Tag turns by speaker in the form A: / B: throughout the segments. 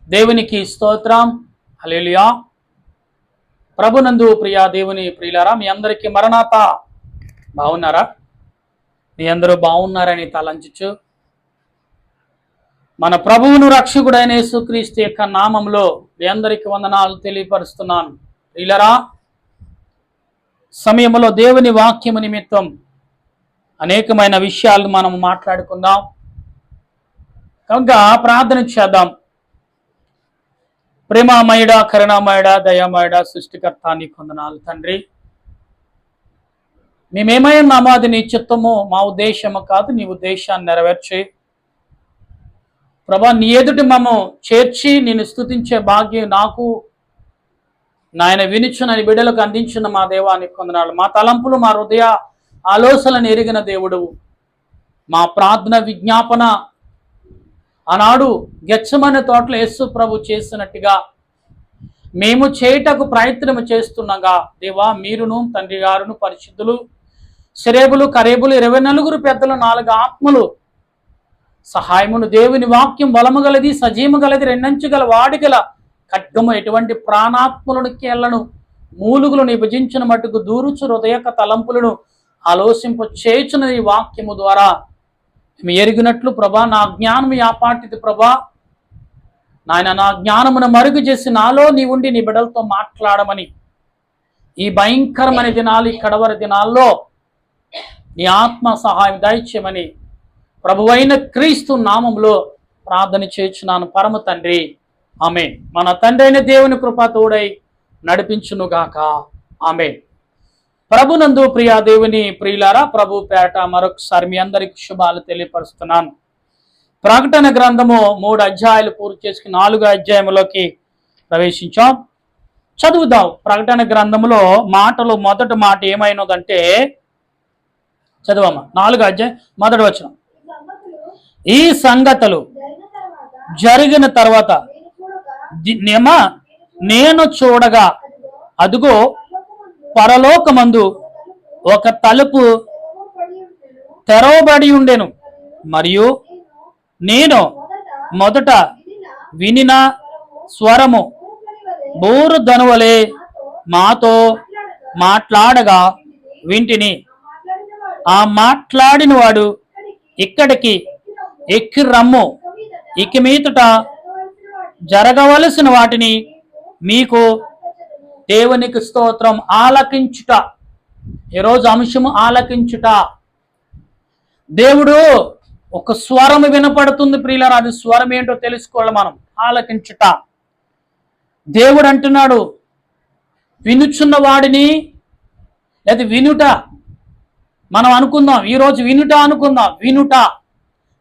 A: దేవునికి స్తోత్రం. హల్లెలూయా. ప్రభునందు ప్రియా దేవుని ప్రియులారా, మీ అందరికీ మరణాత. బాగున్నారా? మీ అందరూ బాగున్నారని తలంచచ్చు. మన ప్రభువును రక్షకుడైన యేసుక్రీస్తు యొక్క నామంలో మీ అందరికీ వందనాలు తెలియపరుస్తున్నాను. ప్రియులారా, సమయంలో దేవుని వాక్యము నిమిత్తం అనేకమైన విషయాలు మనం మాట్లాడుకుందాం. కనుక ప్రార్థన చేద్దాం. ప్రేమామయుడ, కరుణామయుడ, దయామయుడ, సృష్టికర్త నీకు వందనాలు తండ్రి. మేమేమైనా అది నీ చిత్తము, మా ఉద్దేశము కాదు, నీ ఉద్దేశాన్ని నెరవేర్చి ప్రభా నీ ఎదుటి మమ్మ చేర్చి నేను స్తుతించే భాగ్యం నాకు నాయన వినుచున్న బిడ్డలకు అందించిన మా దేవానికి వందనాలు. మా తలంపులు, మా హృదయ ఆలోచనలను ఎరిగిన దేవుడు, మా ప్రార్థన విజ్ఞాపన ఆనాడు గెత్సెమనే తోటలో యేసు ప్రభు చేసినట్టుగా మేము చేయుటకు ప్రయత్నం చేస్తున్నాగా దేవా, మీరును తండ్రి గారును పరిశుద్ధులు శరేబులు కరేబులు 24 పెద్దలు 4 ఆత్మలు సహాయమును దేవుని వాక్యం బలము గలది, సజీము గలది, రెండంచుగల వాడిగల ఖడ్గము ఎటువంటి ప్రాణాత్మలను కేళ్లను మూలుగులను విభజించిన మట్టుకు దూరుచు హృదయక తలంపులను ఆలోచింప చేయుచున్న ఈ వాక్యము ద్వారా మీ ఎరిగినట్లు ప్రభా నా జ్ఞానం యాపాటిది ప్రభా నాయన నా జ్ఞానమును మరుగు చేసి నాలో నీ ఉండి నీ బిడ్డలతో మాట్లాడమని ఈ భయంకరమైన దినాలు, ఈ కడవరి దినాల్లో నీ ఆత్మ సహాయం దయచేయమని ప్రభువైన క్రీస్తు నామంలో ప్రార్థన చేయుచున్నాను పరమ తండ్రి, ఆమేన్. మన తండ్రి అయిన దేవుని కృప తోడై నడిపించునుగాక, ఆమేన్. ప్రభునందు ప్రియా దేవుని ప్రియులారా, ప్రభు పేట మరొకసారి మీ అందరికి శుభాలు తెలియపరుస్తున్నాను. ప్రకటన గ్రంథము 3 అధ్యాయాలు పూర్తి చేసుకుని 4వ అధ్యాయంలోకి ప్రవేశించాం. చదువుదాం. ప్రకటన గ్రంథములో మాటలు మొదటి మాట ఏమైనదంటే, చదువమ్మా 4వ అధ్యాయం మొదటి వచనం. ఈ సంగతులు జరిగిన తర్వాత నేను చూడగా అదుగో పరలోకమందు ఒక తలుపు తెరవబడి ఉండెను, మరియు నేను మొదట వినిన స్వరము బూరు ధనువలే మాతో మాట్లాడగా వింటిని. ఆ మాట్లాడిన వాడు ఇక్కడికి ఎక్కి రమ్ము, ఇక మీదట జరగవలసిన వాటిని మీకు దేవునికి స్తోత్రం. ఆలకించుట. ఈరోజు అంశము ఆలకించుట. దేవుడు ఒక స్వరం వినపడుతుంది ప్రియులారా, అది స్వరం ఏంటో తెలుసుకోవాలి మనం. ఆలకించుట. దేవుడు అంటున్నాడు వినుచున్న వాడిని, లేదా వినుట మనం అనుకుందాం, ఈరోజు వినుట అనుకుందాం. వినుట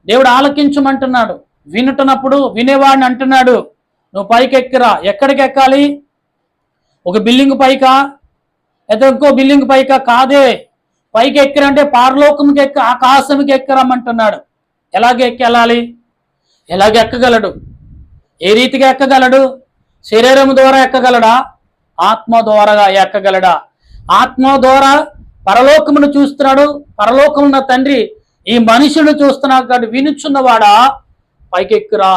A: దేవుడు ఆలకించమంటున్నాడు. వినుటనప్పుడు వినేవాడిని అంటున్నాడు నువ్వు పైకి ఎక్కిరా. ఎక్కడికి ఎక్కాలి? ఒక బిల్డింగ్ పైకా, లేదా ఇంకో బిల్డింగ్ పైకా? కాదే. పైకి ఎక్కిరంటే పారలోకంకి ఎక్క, ఆకాశంకి ఎక్కరమ్మంటున్నాడు. ఎలాగ ఎక్కెళ్ళాలి? ఎలాగ ఎక్కగలడు? ఏ రీతిగా ఎక్కగలడు? శరీరం ద్వారా ఎక్కగలడా? ఆత్మ ద్వారా ఎక్కగలడా? ఆత్మ ద్వారా పరలోకమును చూస్తున్నాడు. పరలోకమున్న తండ్రి ఈ మనుషుడు చూస్తున్నాడు కాబట్టి వినుచున్నవాడా పైకెక్కురా,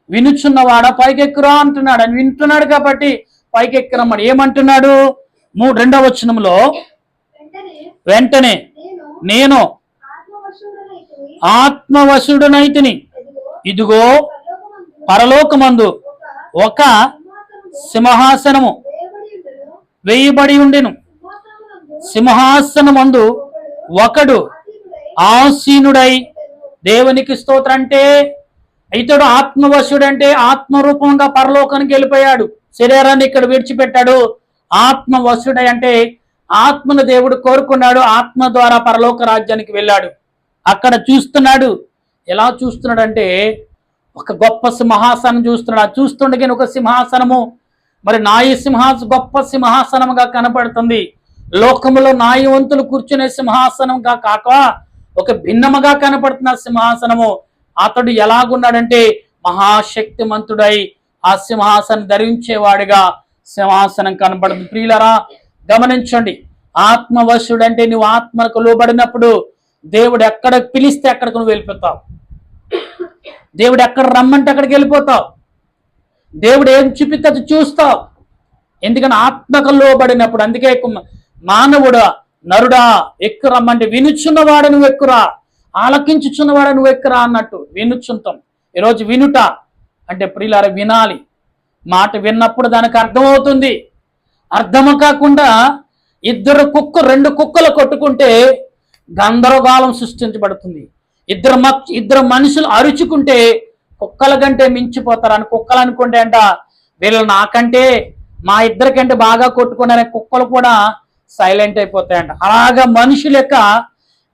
A: వినుచున్నవాడా పైకెక్కురా అంటున్నాడు. అని వింటున్నాడు కాబట్టి పైకెక్కరమ్మని ఏమంటున్నాడు? 2వ వచనంలో, వెంటనే నేను ఆత్మవశుడనైతిని, ఇదిగో పరలోకమందు ఒక సింహాసనము వేయబడి ఉండెను, సింహాసనమందు ఒకడు ఆసీనుడై. దేవునికి స్తోత్రం. అంటే ఇతడు ఆత్మవశుడంటే ఆత్మరూపంగా పరలోకానికి వెళ్ళిపోయాడు, శరీరాన్ని ఇక్కడ విడిచిపెట్టాడు. ఆత్మవశుడై అంటే ఆత్మను దేవుడు కోరుకున్నాడు, ఆత్మ ద్వారా పరలోక రాజ్యానికి వెళ్ళాడు. అక్కడ చూస్తున్నాడు. ఎలా చూస్తున్నాడు అంటే ఒక గొప్ప సింహాసనం చూస్తున్నాడు. చూస్తుండగా ఒక సింహాసనము, మరి నాయ గొప్ప సింహాసనముగా కనపడుతుంది. లోకములో న్యాయవంతులు కూర్చునే సింహాసనంగా కాక ఒక భిన్నముగా కనపడుతున్న సింహాసనము. అతడు ఎలాగున్నాడంటే మహాశక్తిమంతుడై ఆ సింహాసనం ధరించేవాడిగా సింహాసనం కనపడుతుంది. ప్రియులరా గమనించండి, ఆత్మవశుడంటే నువ్వు ఆత్మకు లోబడినప్పుడు దేవుడు ఎక్కడ పిలిస్తే అక్కడికి నువ్వు వెళ్ళిపోతావు. దేవుడు ఎక్కడ రమ్మంటే అక్కడికి వెళ్ళిపోతావు. దేవుడు ఏం చూపిస్తే అది చూస్తావు. ఎందుకని ఆత్మకు లోబడినప్పుడు. అందుకే మానవుడా, నరుడా, ఎక్కు రమ్మంటే వినుచున్నవాడు నువ్వు ఎక్కురా, ఆలకించుచున్నవాడు నువ్వు ఎక్కురా అన్నట్టు వినుచుంటాం. ఈరోజు వినుట అంటే ప్రియులారా వినాలి. మాట విన్నప్పుడు దానికి అర్థమవుతుంది. అర్థము కాకుండా రెండు కుక్కలు కొట్టుకుంటే గందరగోళం సృష్టించబడుతుంది. ఇద్దరు మనుషులు అరుచుకుంటే కుక్కల కంటే మించిపోతారు. అని కుక్కలు అనుకుంటే అంట వీళ్ళు నాకంటే మా ఇద్దరికంటే బాగా కొట్టుకున్నారని కుక్కలు కూడా సైలెంట్ అయిపోతాయంట. అలాగా మనుషుల యొక్క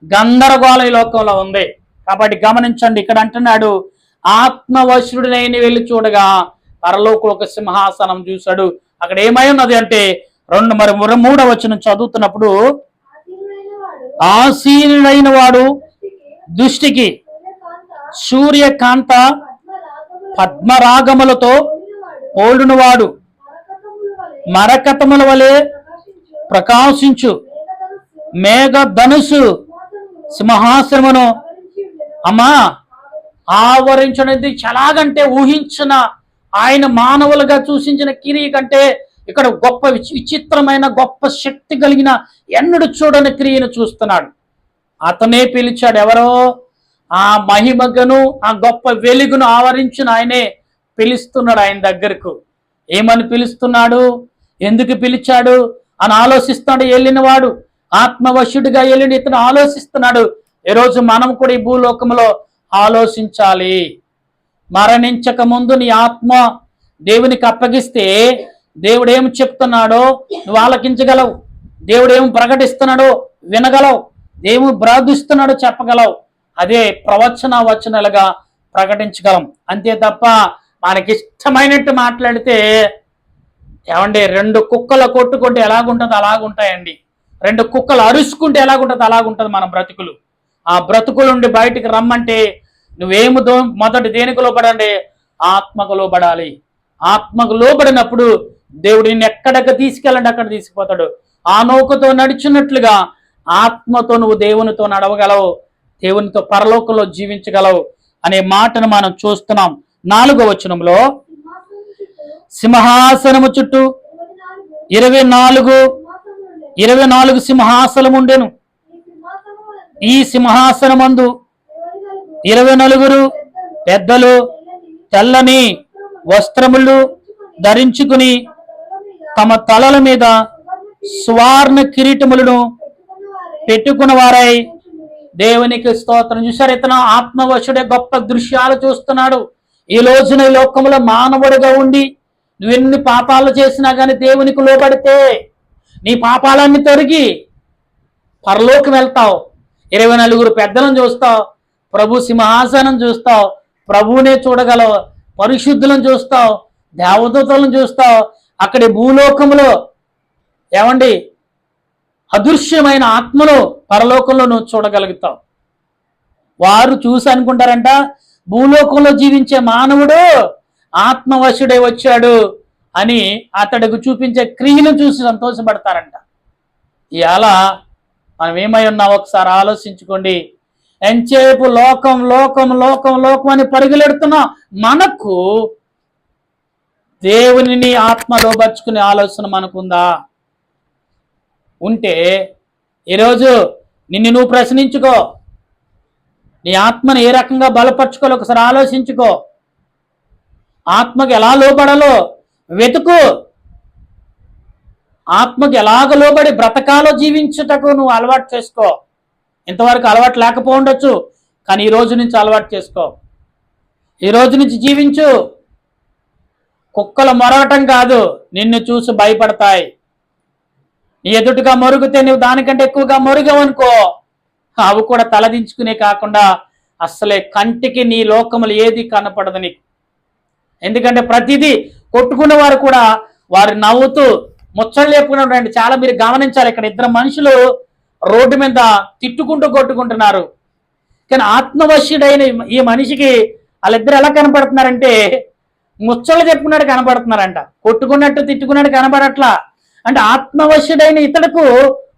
A: గందరగోళం ఈ లోకంలో ఉంది. కాబట్టి గమనించండి, ఇక్కడ అంటున్నాడు ఆత్మవశుడునైన వెళ్ళి చూడగా పరలోకంలో ఒక సింహాసనం చూశాడు. అక్కడ ఏమై ఉన్నది అంటే 3వ వచనం చదువుతున్నప్పుడు, ఆసీనుడైన వాడు దృష్టికి సూర్యకాంత పద్మరాగములతో పోలునువాడు మరకతముల వలె ప్రకాశించు మేఘధనుసు సింహాసనమును అమ్మా ఆవరించినది. ఎలాగంటే ఊహించిన ఆయన మానవులుగా సూచించిన క్రియ కంటే ఇక్కడ గొప్ప విచిత్రమైన గొప్ప శక్తి కలిగిన ఎన్నడూ చూడని క్రియను చూస్తున్నాడు. అతనే పిలిచాడు. ఎవరో ఆ మహిమగను ఆ గొప్ప వెలుగును ఆవరించిన ఆయనే పిలుస్తున్నాడు ఆయన దగ్గరకు. ఏమని పిలుస్తున్నాడు, ఎందుకు పిలిచాడు అని ఆలోచిస్తాడు. వెళ్ళినవాడు ఆత్మవశుడిగా వెళ్ళిన ఇతను ఆలోచిస్తున్నాడు. ఈరోజు మనం కూడా ఈ భూలోకంలో ఆలోచించాలి. మరణించక ముందు నీ ఆత్మ దేవునికి అప్పగిస్తే దేవుడు ఏం చెప్తున్నాడో నువ్వు ఆలకించగలవు. దేవుడు ఏం ప్రకటిస్తున్నాడో వినగలవు. దేవుడు ప్రార్థిస్తున్నాడో చెప్పగలవు. అదే ప్రవచన వచనాలుగా ప్రకటించగలం. అంతే తప్ప మనకి ఇష్టమైనట్టు మాట్లాడితే ఏమండి, 2 కుక్కలు కొట్టుకుంటే ఎలాగుంటుందో అలాగుంటాయండి. 2 కుక్కలు అరుచుకుంటే ఎలాగుంటుందో అలాగుంటుంది మన బ్రతుకులు. ఆ బ్రతుకుల నుండి బయటికి రమ్మంటే నువ్వేమి మొదటి దేనికి లోబడండి, ఆత్మకు లోబడాలి. ఆత్మకు లోబడినప్పుడు దేవుడు నిన్ను ఎక్కడికి తీసుకెళ్ళండి అక్కడ తీసుకుపోతాడు. ఆ నౌకతో నడిచినట్లుగా ఆత్మతో నువ్వు దేవునితో నడవగలవు, దేవునితో పరలోకంలో జీవించగలవు అనే మాటను మనం చూస్తున్నాం. 4వ వచనంలో సింహాసనము చుట్టూ 24 సింహాసనం ఉండెను. ఈ సింహాసనమందు 24 పెద్దలు తెల్లని వస్త్రములు ధరించుకుని తమ తలల మీద సువర్ణ కిరీటములను పెట్టుకున్న వారై దేవునికి స్తోత్రం. చూశారు, ఇతను ఆత్మవశుడే గొప్ప దృశ్యాలు చూస్తున్నాడు. ఈ రోజున ఈ లోకంలో మానవుడిగా ఉండి నువ్వెన్ని పాపాలు చేసినా కానీ దేవునికి లోబడితే నీ పాపాలన్నీ తొలగి పరలోకం వెళ్తావు. 24 పెద్దలను చూస్తావు, ప్రభు సింహాసనం చూస్తావు, ప్రభువునే చూడగలవు, పరిశుద్ధులను చూస్తావు, దేవదూతలను చూస్తావు. అక్కడి భూలోకంలో ఏమండి అదృశ్యమైన ఆత్మలో పరలోకంలో నువ్వు చూడగలుగుతావు. వారు చూసి అనుకుంటారంట భూలోకంలో జీవించే మానవుడు ఆత్మవశుడే వచ్చాడు అని అతడికి చూపించే క్రియను చూసి సంతోషపడతారంట. ఇలా మనం ఏమై ఉన్నాం ఒకసారి ఆలోచించుకోండి. ఎంచేపు లోకం లోకం లోకం లోకం అని పరుగులెడుతున్నా మనకు దేవునిని ఆత్మలో పరుచుకునే ఆలోచన మనకుందా? ఉంటే ఈరోజు నిన్ను నువ్వు ప్రశ్నించుకో. నీ ఆత్మను ఏ రకంగా బలపరచుకోవాలో ఒకసారి ఆలోచించుకో. ఆత్మకి ఎలా లోబడాలో వెతుకు. ఆత్మకి ఎలాగ లోబడి బ్రతకాలో జీవించుటకు నువ్వు అలవాటు చేసుకో. ఇంతవరకు అలవాటు లేకపోవచ్చు, కానీ ఈ రోజు నుంచి అలవాటు చేసుకో. ఈ రోజు నుంచి జీవించు. కుక్కలు మొరగటం కాదు, నిన్ను చూసి భయపడతాయి. నీ ఎదుటిగా మొరుగుతే నువ్వు దానికంటే ఎక్కువగా మొరుగవనుకో, అవి కూడా తలదించుకునే కాకుండా అసలే కంటికి నీ లోకములు ఏది కనపడదు నీకు. ఎందుకంటే ప్రతిదీ కొట్టుకున్న వారు కూడా వారు నవ్వుతూ ముచ్చలు లేపుకున్నాడు. చాలా మీరు గమనించాలి, ఇక్కడ 2 మనుషులు రోడ్డు మీద తిట్టుకుంటూ కొట్టుకుంటున్నారు. కానీ ఆత్మవశ్యుడైన ఈ మనిషికి వాళ్ళిద్దరు ఎలా కనపడుతున్నారంటే ముచ్చలు చెప్పుకున్నట్టు కనపడుతున్నారంట. కొట్టుకున్నట్టు తిట్టుకున్నట్టు కనపడట్లా. అంటే ఆత్మవశ్యుడైన ఇతడుకు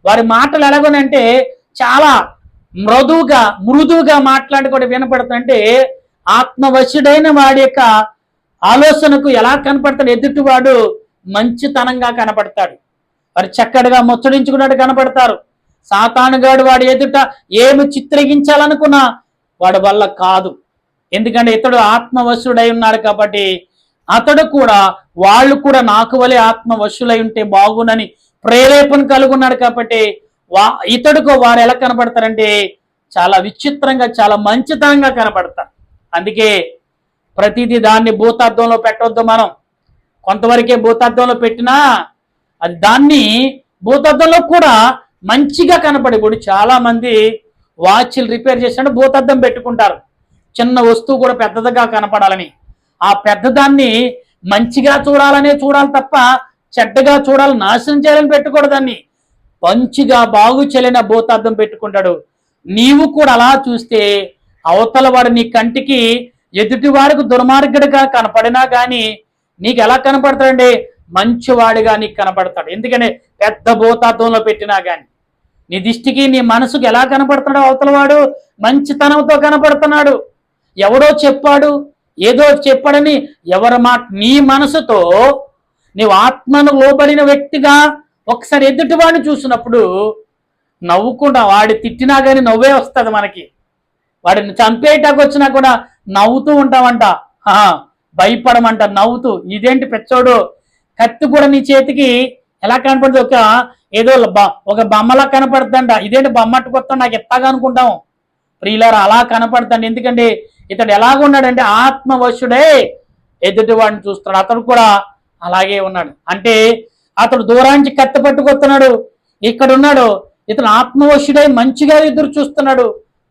A: వారి మాటలు ఎలాగోనంటే చాలా మృదువుగా మాట్లాడి కూడా వినపడుతుందంటే ఆత్మవశుడైన వాడి యొక్క ఆలోచనకు ఎలా కనపడతాడు? ఎదుటివాడు మంచితనంగా కనపడతాడు, వారు చక్కటిగా ముచ్చడించుకున్నట్టు కనపడతారు. సాతానుగాడు వాడి ఎదుట ఏమి చిత్రగించాలనుకున్నా వాడి వల్ల కాదు. ఎందుకంటే ఇతడు ఆత్మవశుడై ఉన్నాడు కాబట్టి అతడు కూడా, వాళ్ళు కూడా నాకు వలె ఆత్మవశులై ఉంటే బాగునని ప్రేరేపణ కలుగున్నాడు కాబట్టి ఇతడుకో వారు ఎలా కనపడతారంటే చాలా విచిత్రంగా, చాలా మంచితనంగా కనపడతారు. అందుకే ప్రతిదీ దాన్ని భూతార్థంలో పెట్టవద్దు. మనం కొంతవరకే భూతార్థంలో పెట్టినా అది దాన్ని భూతార్థంలో కూడా మంచిగా కనపడి, ఇప్పుడు చాలా మంది వాచ్లు రిపేర్ చేసినట్టు భూతార్థం పెట్టుకుంటారు, చిన్న వస్తువు కూడా పెద్దదిగా కనపడాలని. ఆ పెద్దదాన్ని మంచిగా చూడాలనే చూడాలి తప్ప చెడ్డగా చూడాలి, నాశనం చేయాలని పెట్టుకూడదాన్ని. మంచిగా బాగు చెల్లిన భూతార్థం పెట్టుకుంటాడు. నీవు కూడా అలా చూస్తే అవతల వాడు నీ కంటికి ఎదుటి వారికి దుర్మార్గుడిగా కనపడినా కానీ నీకు ఎలా కనపడతాడండి? మంచివాడిగా నీకు కనపడతాడు. ఎందుకని పెద్ద భూతార్థంలో పెట్టినా కానీ నీ దిష్టికి, నీ మనసుకు ఎలా కనపడుతున్నాడు? అవతల వాడు మంచితనంతో కనపడుతున్నాడు. ఎవడో చెప్పాడు, ఏదో చెప్పాడని ఎవరి మాట, నీ మనసుతో నీవు ఆత్మను లోబడిన వ్యక్తిగా ఒకసారి ఎదుటివాడిని చూసినప్పుడు నవ్వుకుండా, వాడి తిట్టినా కానీ నవ్వే వస్తుంది మనకి. వాడిని చంపేయటానికి వచ్చినా కూడా నవ్వుతూ ఉంటామంట, భయపడమంట నవ్వుతూ. ఇదేంటి పెచ్చోడు, కత్తి కూడా నీ చేతికి ఎలా కనపడుతుంది? ఏదో ఒక బొమ్మలా కనపడుతుందంట. ఇదేంటి బొమ్మ అట్టుకొస్తాం నాకు ఎత్తాగా అనుకుంటాం. ప్రియులారా, అలా కనపడుతుంది. ఎందుకంటే ఇతడు ఎలాగున్నాడంటే ఆత్మవశుడే ఎదుటి వాడిని చూస్తున్నాడు. అతడు కూడా అలాగే ఉన్నాడు. అంటే అతడు దూరానికి కత్తి పట్టుకొస్తున్నాడు, ఇక్కడ ఉన్నాడు. ఇతను ఆత్మవశుడై మంచిగా ఎదురు చూస్తున్నాడు,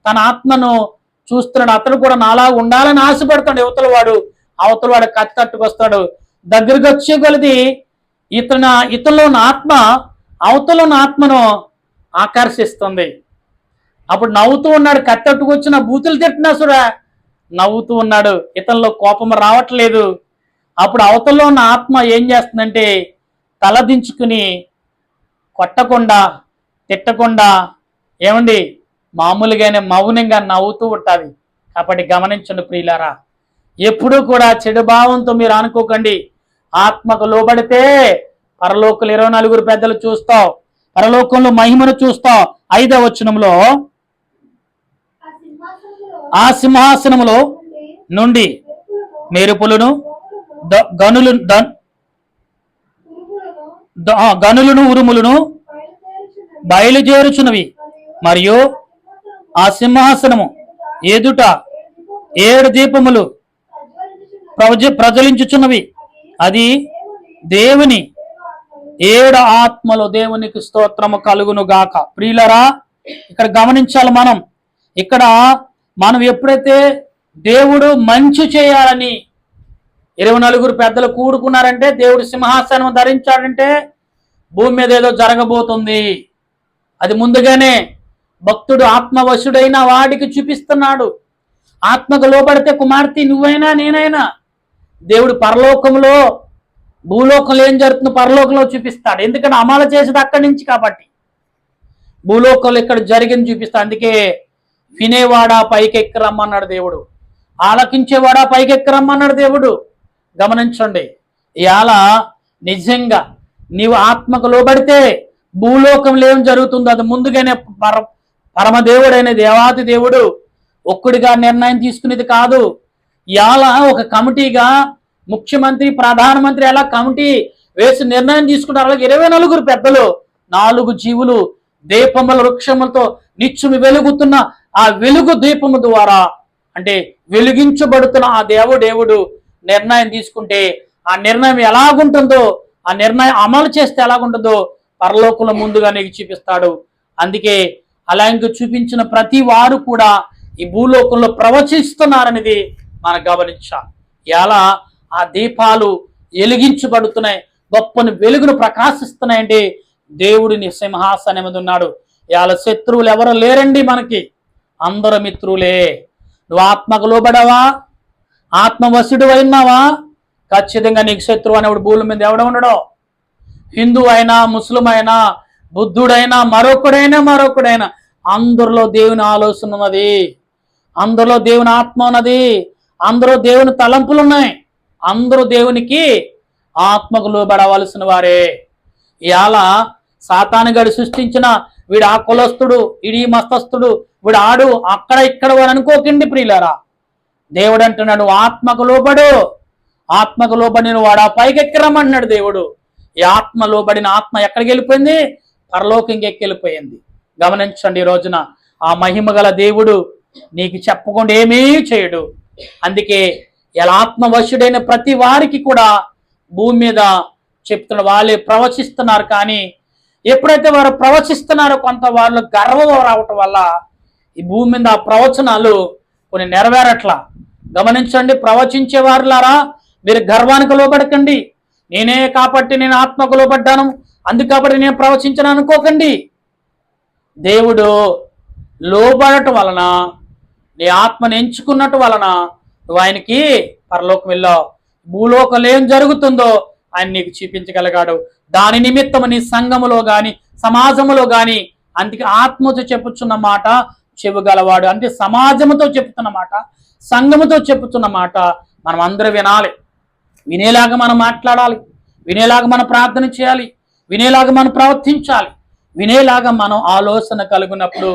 A: తన ఆత్మను చూస్తున్నాడు. అతడు కూడా నాలా ఉండాలని ఆశపడతాడు. అవతల వాడు కత్తి తట్టుకొస్తాడు. దగ్గరికి వచ్చే కొలది ఇతనిలో ఉన్న ఆత్మ అవతల ఉన్న ఆత్మను ఆకర్షిస్తుంది. అప్పుడు నవ్వుతూ ఉన్నాడు. కత్తి తట్టుకొచ్చిన బూతులు తిట్టినా సురా నవ్వుతూ ఉన్నాడు. ఇతనిలో కోపం రావట్లేదు. అప్పుడు అవతల్లో ఉన్న ఆత్మ ఏం చేస్తుందంటే తలదించుకుని కొట్టకుండా, తిట్టకుండా, ఏమండి మామూలుగానే మౌనంగా నవ్వుతూ ఉంటుంది. కాబట్టి గమనించండి ప్రియులారా, ఎప్పుడూ కూడా చెడు భావంతో మీరు అనుకోకండి. ఆత్మకు లోబడితే పరలోకంలో 24 పెద్దలు చూస్తావు, పరలోకంలో మహిమను చూస్తావు. 5వ వచనంలో ఆ సింహాసనములో నుండి మెరుపులను గనులను ఉరుములను బయలుదేరుచున్నవి, మరియు ఆ సింహాసనము ఎదుట 7 దీపములు ప్రజ్వలించుచున్నవి. అది దేవుని 7 ఆత్మలు. దేవునికి స్తోత్రము కలుగును గాక. ప్రియులరా, ఇక్కడ గమనించాలి మనం ఎప్పుడైతే దేవుడు మంచి చేయాలని 24 పెద్దలు కూడుకున్నారంటే, దేవుడు సింహాసనం ధరించాడంటే భూమి మీద ఏదో జరగబోతుంది. అది ముందుగానే భక్తుడు ఆత్మవశుడైన వాడికి చూపిస్తున్నాడు. ఆత్మకు లోబడితే కుమార్తె నువ్వైనా నేనైనా దేవుడు పరలోకంలో, భూలోకంలో ఏం జరుగుతుందో పరలోకంలో చూపిస్తాడు. ఎందుకంటే అమలు చేసేది అక్కడి నుంచి కాబట్టి భూలోకంలో ఇక్కడ జరిగింది చూపిస్తాడు. అందుకే వినేవాడా పైకెక్కరమ్మన్నాడు దేవుడు, ఆలకించేవాడా పైకెక్కరమ్మన్నాడు దేవుడు. గమనించండి, ఇవాళ నిజంగా నీవు ఆత్మకు లోబడితే భూలోకంలో ఏం జరుగుతుందో అది ముందుగానే పరమదేవుడైన దేవాది దేవుడు ఒక్కడిగా నిర్ణయం తీసుకునేది కాదు. ఇవాళ ఒక కమిటీగా ముఖ్యమంత్రి, ప్రధానమంత్రి ఎలా కమిటీ వేసి నిర్ణయం తీసుకున్నారు. అలాగే 24 పెద్దలు 4 జీవులు దీపముల వృక్షములతో నిత్యము వెలుగుతున్న ఆ వెలుగు దీపము ద్వారా, అంటే వెలిగించబడుతున్న ఆ దేవుడు నిర్ణయం తీసుకుంటే ఆ నిర్ణయం ఎలాగుంటుందో, ఆ నిర్ణయం అమలు చేస్తే ఎలాగుంటుందో పరలోకంలో ముందుగా నీకు చూపిస్తాడు. అందుకే అలా ఇంక చూపించిన ప్రతి వారు కూడా ఈ భూలోకంలో ప్రవచిస్తున్నారనేది మనం గమనించాలి. ఇలా ఆ దీపాలు వెలిగించబడుతున్నాయి, గొప్పని వెలుగును ప్రకాశిస్తున్నాయంటే దేవుడిని సింహాసనం మీద ఉన్నాడు. ఇవాళ శత్రువులు ఎవరు లేరండి, మనకి అందరూ మిత్రులే. నువ్వు ఆత్మకు లోబడవా, ఆత్మవశుడు అయినావా, ఖచ్చితంగా నీకు శత్రువు అనేవాడు భూమి మీద ఎవడ ఉండడో. హిందూ అయినా, ముస్లిం అయినా, బుద్ధుడైనా, మరొకడైనా అందరిలో దేవుని ఆలోచన ఉన్నది, అందరిలో దేవుని ఆత్మ ఉన్నది, అందరూ దేవుని తలంపులు ఉన్నాయి. అందరూ దేవునికి ఆత్మకు లోబడవలసిన వారే. ఇవాళ సాతానుగాడు సృష్టించిన వీడు ఆ కులస్తుడు, వీడి మస్తస్తుడు, వీడు ఆడు అక్కడ ఇక్కడ అని అనుకోకండి ప్రియులారా. దేవుడు అంటున్నాడు ఆత్మకు లోబడు, ఆత్మకు లోబడిన వాడు ఆ పైకి ఎక్కిరమ్మన్నాడు దేవుడు. ఈ ఆత్మ లోబడిన ఆత్మ ఎక్కడికి వెళ్ళిపోయింది? పరలోకంకి ఎక్కెళ్ళిపోయింది. గమనించండి, ఈ రోజున ఆ మహిమ గల దేవుడు నీకు చెప్పకుండా ఏమీ చేయడు. అందుకే ఇలా ఆత్మవశుడైన ప్రతి వారికి కూడా భూమి మీద చెప్తున్న వాళ్ళే ప్రవచిస్తున్నారు. కానీ ఎప్పుడైతే వారు ప్రవచిస్తున్నారో కొంత వాళ్ళు గర్వం రావటం వల్ల ఈ భూమి మీద ఆ ప్రవచనాలు కొన్ని నెరవేరట్లా. గమనించండి, ప్రవచించే వారులారా, మీరు గర్వానికి లోబడకండి. నేనే కాబట్టి నేను ఆత్మకు లోబడ్డాను, అందుకాబట్టి నేను ప్రవచించను అనుకోకండి. దేవుడు లోబడటం వలన, నీ ఆత్మను ఎంచుకున్నట్టు వలన నువ్వు ఆయనకి పరలోకం వెళ్ళావు. భూలోకంలో ఏం జరుగుతుందో ఆయన నీకు చూపించగలిగాడు. దాని నిమిత్తం నీ సంఘములో గాని సమాజములో గాని, అందుకే ఆత్మతో చెప్పుచున్న మాట చెవుగలవాడు. అంటే సమాజముతో చెప్పుతున్న మాట, సంఘముతో చెప్పుతున్న మాట మనం అందరూ వినాలి. వినేలాగా మనం మాట్లాడాలి, వినేలాగా మనం ప్రార్థన చేయాలి, వినేలాగా మనం ప్రవర్తించాలి, వినేలాగా మనం ఆలోచన కలిగినప్పుడు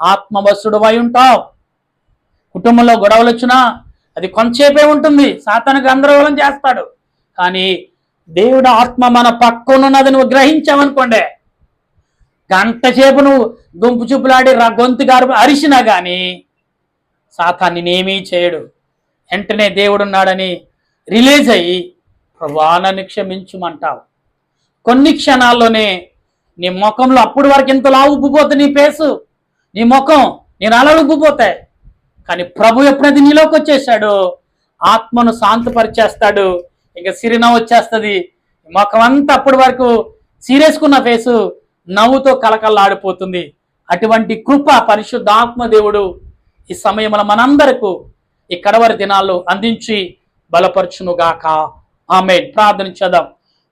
A: ఆత్మవశుడు అయి ఉంటావు. కుటుంబంలో గొడవలు వచ్చినా అది కొంతసేపే ఉంటుంది, సాతాను గందరగోళం చేస్తాడు. కానీ దేవుడు ఆత్మ మన పక్కనున్నది నువ్వు గ్రహించావనుకోండి, గంట సేపు నువ్వు గుంపు చూపులాడి గొంతు గారు అరిసినా కానీ సాతాన్ని నేమీ చేయడు. వెంటనే దేవుడున్నాడని రిలీజ్ అయ్యి ప్రభువా నన్ను క్షమించుమంటావు. కొన్ని క్షణాల్లోనే నీ ముఖంలో అప్పుడు వరకు ఇంతలా ఉబ్బిపోతుంది నీ ఫేసు, నీ ముఖం, నీ నలలు ఉబ్బిపోతాయి. కానీ ప్రభు ఎప్పుడైతే నీలోకి వచ్చేసాడో ఆత్మను శాంతపరిచేస్తాడు. ఇంకా సిరినవ్వు వచ్చేస్తుంది. ముఖం అంతా అప్పటి వరకు సీరియస్కున్న ఫేసు నవ్వుతో కలకల్లాడిపోతుంది. అటువంటి కృప పరిశుద్ధాత్మ దేవుడు ఈ సమయంలో మనందరకు ఈ కడవరి దినాల్లో అందించి బలపరచునుగాక. ఆమేన్. ప్రార్థన చేద్దాం.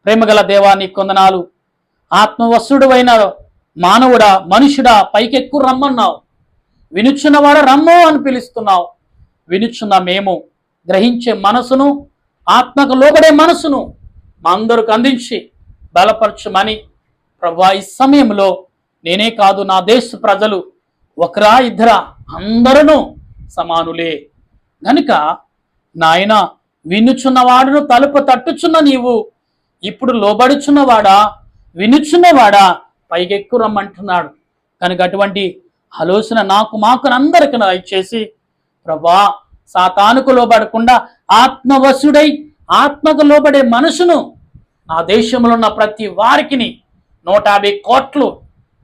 A: ప్రేమగల దేవా నీ కొందనాలు. ఆత్మవశుడు అయిన మానవుడా, మనుషుడా, పైకెక్కు రమ్మన్నావు. వినుచున్నవాడా రమ్ము అని పిలుస్తున్నావు. వినుచున్న మేము గ్రహించే మనసును, ఆత్మకు లోబడే మనసును మా అందరికి అందించి బలపరచుమని ప్రభువా ఈ సమయంలో నేనే కాదు నా దేశ ప్రజలు ఒకరా ఇద్దరా అందరూ సమానులే గనుక నాయన వినుచున్నవాడును తలుపు తట్టుచున్న నీవు ఇప్పుడు లోబడుచున్నవాడా, వినుచున్నవాడా పైకెక్కు రమ్మంటున్నాడు. కనుక అటువంటి ఆలోచన నాకు అందరికి దయచేసి ప్రభా సాతానుకు లోబడకుండా ఆత్మవశుడై ఆత్మకు లోబడే మనసును నా దేశంలో ఉన్న ప్రతి వారికి 150 కోట్లు,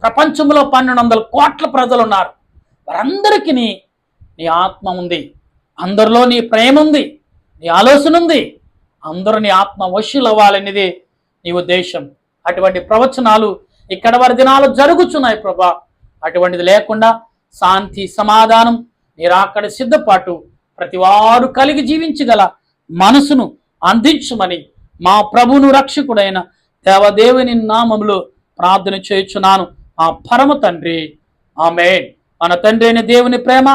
A: ప్రపంచంలో 1200 కోట్ల ప్రజలు ఉన్నారు. వారందరికీ నీ ఆత్మ ఉంది, అందరిలో నీ ప్రేమ ఉంది, నీ ఆలోచన ఉంది. అందరూ నీ ఆత్మ వశులు అవ్వాలనేది నీ ఉద్దేశం. అటువంటి ప్రవచనాలు ఇక్కడ వారి దినాలు జరుగుతున్నాయి ప్రభా. అటువంటిది లేకుండా శాంతి, సమాధానం, నీరాకడ సిద్ధపాటు ప్రతి వారు కలిగి జీవించగల మనసును అందించమని మా ప్రభువును రక్షకుడైన దేవదేవుని నామములో ప్రార్థన చేయుచున్నాను ఆ పరమ తండ్రి. ఆమేన్. మన తండ్రి అయిన దేవుని ప్రేమ,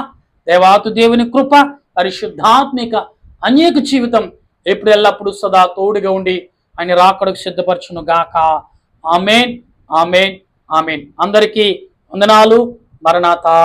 A: దేవాతు దేవుని కృప, పరిశుద్ధాత్మిక అనేక జీవితం ఎప్పుడు ఎల్లప్పుడూ సదా తోడుగా ఉండి ఆయన రాకడకు సిద్ధపరచును గాక. ఆమేన్, ఆమేన్, ఆమేన్. అందరికీ వందనాలు. మరణాతా.